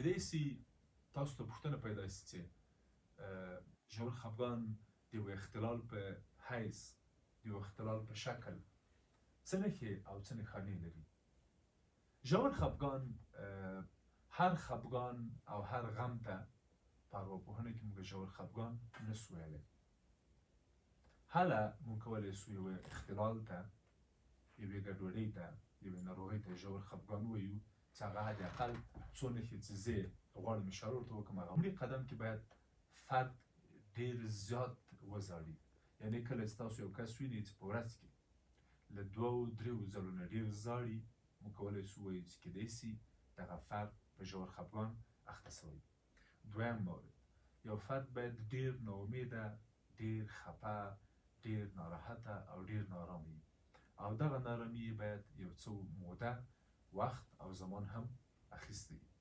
کېدای سي تاسو ته پوښتنه پیدا سي چې ژور خفګان د یو اختلال په حیث د یو اختلال په شکل څه نښې او څه نښانې لري. ژور خفګان هر خفګان او هر غم ته په ارواپوهنه کې موږ ژور خفګان نسو ویلی. هله موږ کولی سو یو اختلال ته، یوې ګډوډۍ ته، یوې ناروغۍ ته ژور خفګان ووایو چې هغه حداقل څو نښې چې زه غواړم اشاره ورته وکړم. هغه لومړي قدم کې باید فرد ډېر زیات وځاړي. یعنې کله چې تاسو یو کس وینئ چې په ورځ کې له 2-3 ځلو نه ډېر زاړي، موږ کولی سو ووایو چې کیدای سي دغه فرد په ژور خفګان اخته سوی. دویم مورد، یو فرد باید ډېر ناامیده، ډېر خفه، ډېر ناراحته او ډېر نارامه وي، او دغه نارامي باید یو څه موده، وخت او زمان هم اخیستی وي.